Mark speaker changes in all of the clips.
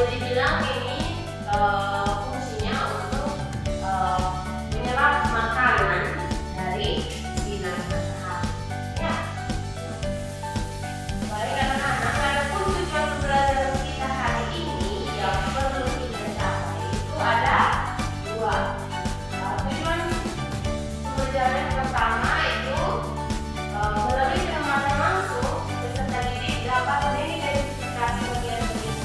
Speaker 1: dibilang ini fungsinya untuk menyerap makanan dari sinar matahari. Ya. Baik anak-anak, adapun tujuan pembelajaran kita hari ini yang perlu kita capai itu ada dua. Tujuan pembelajaran pertama itu melalui pengamatan langsung peserta didik dapat mengidentifikasi bagian-bagian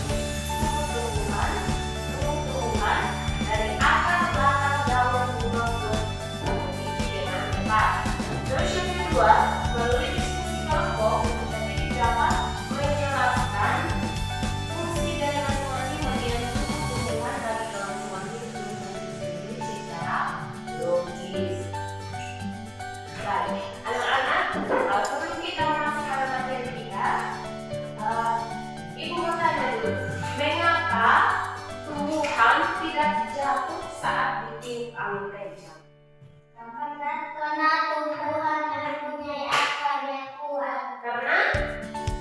Speaker 1: tumbuhan dari akar, belakang, daun, bunga, buah biji dengan tepat. Terus yang kedua, melalui diskusi kelompok peserta didik dapat menjelaskan fungsi dari masing-masing bagian tubuh tumbuhan bagi masing-masing tumbuhan sendiri secara logis. Baik, anak-anak, sebelum kita masuk ke materi kita, Ibu mau tanya dulu, mengapa tumbuhan tidak jatuh saat ditiup angin kencang?
Speaker 2: Karena tumbuhan mempunyai akar yang kuat.
Speaker 1: Karena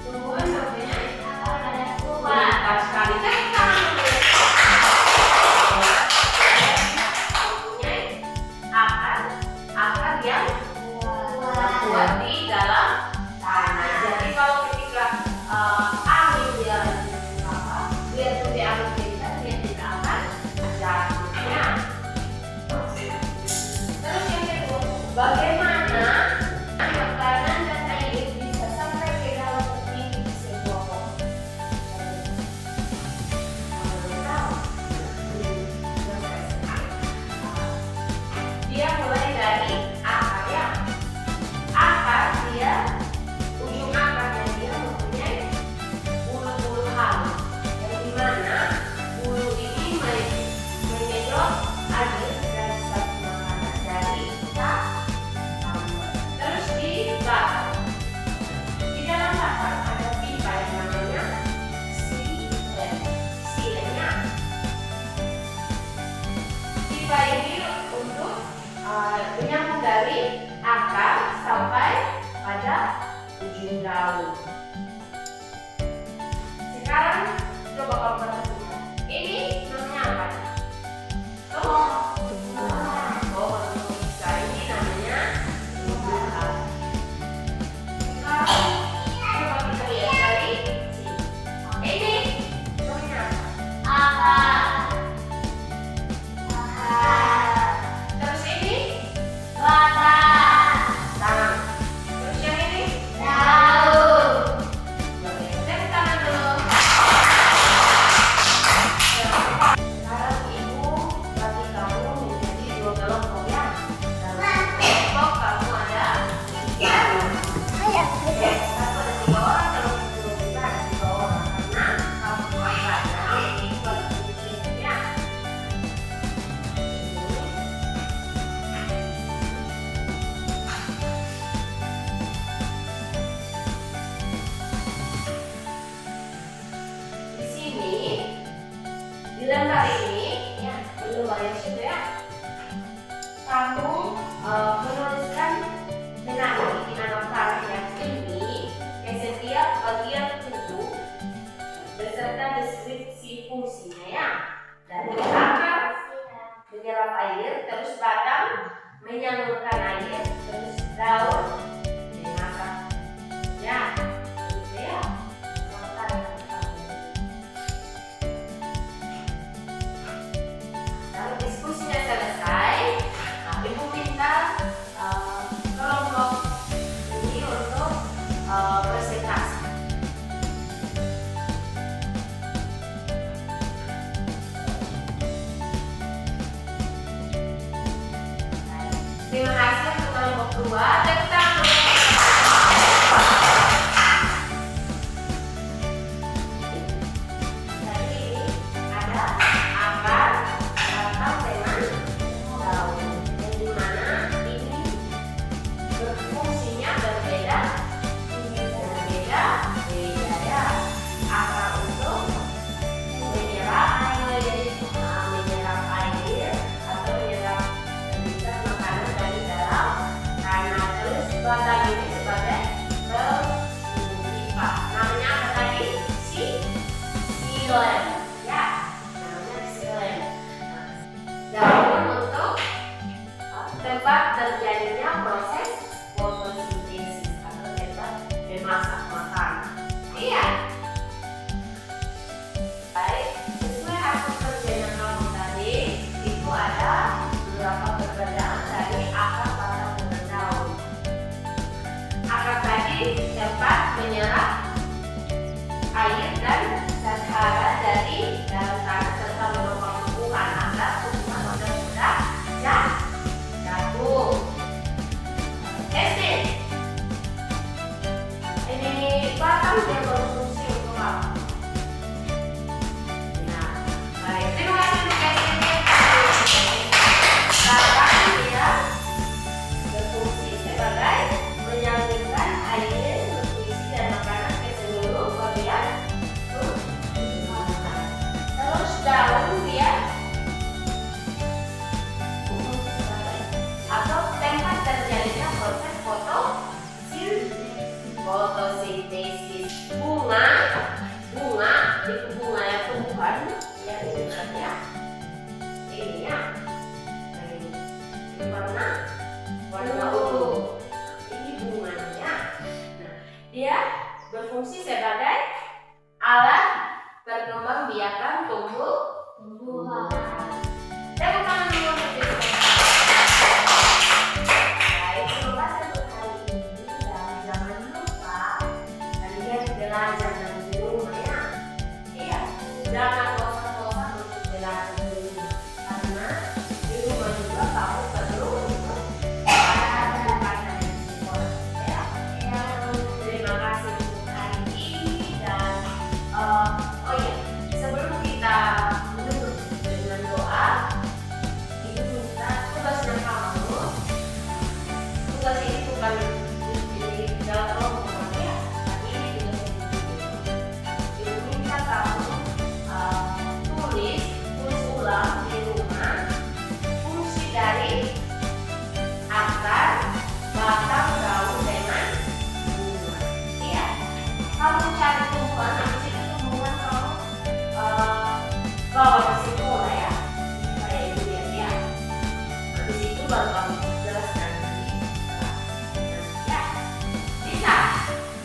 Speaker 1: tumbuhan mempunyai
Speaker 2: Akar yang kuat.
Speaker 1: kuat sekali. Tepuk tangan dulu. Mempunyai akar yang kuat di dalam tanah. Jadi kalau ketika angin dia di angin kencang, dia tidak akan jatuhnya. Terus yang kedua, bagaimana makanan dan air bisa sampai ke dalam tertinggi sebuah pohon? Dia mulai dari akar ya. Akar dia, ujung akarnya dia mempunyai bulu-bulu halus, yang dimana bulu ini menyedot air dari satu makanan dari tanaman. Terus di batang, di dalam batang ada pipa yang namanya silennya. Pipa ini untuk menyambung dari akar sampai pada ujung daun. Sekarang coba kamu perhatikan. Ini namanya apa? Tumbuhan. Oh, bisa. Ini namanya tumbuhan. Sekarang coba kita lihat dari sini. Ini namanya apa? Akar. Terus ini batang. Terus yang ini daun. Oke, tepuk tangan dulu. Sekarang ibu bagi kamu menjadi dua kelompok ya. Dalam kelompok kamu ada 3 orang. Satu ada 3 orang, kalau kedua kita ada 3 orang. Karena kamu pelajaran ini bagi ya. Di sini di lembar ini ya, di lembar yang sudah ya, kamu menuliskan di nama tanah yang tinggi ke setiap bagian tubuh beserta deskripsi fungsinya ya. Dari akar menyerap air, terus batang menyalurkan air, terus daun memasak ya. Gitu ya. Kalau diskusinya selesai, ibu minta kelompok ini untuk presentasi. Terima kasih untuk kelompok 2. Tepuk tangan. Jadi ini ada akar, batang dengan daun, yang dimana ini berfungsinya berbeda ya. Akar untuk menyerap air atau menyerap makanan dari dalam tanah. Terus batang tempat terjadinya proses fotosintesis atau tempat memasak makan. Iya. Baik, sesuai hasil kerjanya kamu tadi, itu ada beberapa perbedaan dari akar batang dengan daun. Akar tadi tempat menyerap air dan zat hara dari dalam tanah serta menopang tumbuhan agar tumbuhan mudah jatuh. Testing. Ini batang yang berfungsi untuk apa? Nah, baik. Terima kasih untuk testingnya. Batang dia berfungsi sebagai menyalurkan air, nutrisi dan makanan ke seluruh bagian tubuh. Terus daun dia atau tempat terjadinya proses fotosintesis. Bunga itu bunga yang tumbuhan yang ini ya. Ini ya. Ini warna ungu. Ini bunganya. Nah, dia berfungsi sebagai alat perkembangbiakan tumbuhan. Tepuk tangan dulu untuk diri. Baik, terima kasih untuk hari ini dan jangan lupa kalian belajar di rumah ya. Iya, jangan bosan-bosan untuk belajar di rumah karena di rumah juga kamu perlu untuk belajar di sekolah ya. Terima kasih untuk hari ini dan oh ya, sebelum kita menutup dengan doa, itu minta tugasnya kamu. Tugas ini bukan di dalam rombongan ya, tapi ini tugas individu. Ibu minta kamu tulis ulang di rumah fungsi dari akar, batang, daun dengan bunga. Iya, kamu cari tumbuhan, habis itu tumbuhan kamu bawa ke sekolah ya, supaya ibu lihat ya. Habis itu baru kamu jelaskan di kelas. Ya, bisa?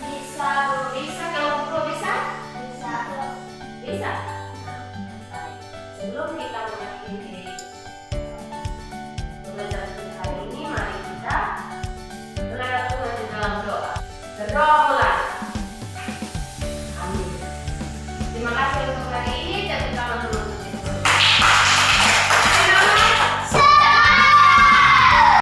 Speaker 1: Bisa, belum bisa? Kalau belum bisa? Bisa. Bisa. Nah, baik. Sebelum kita mulai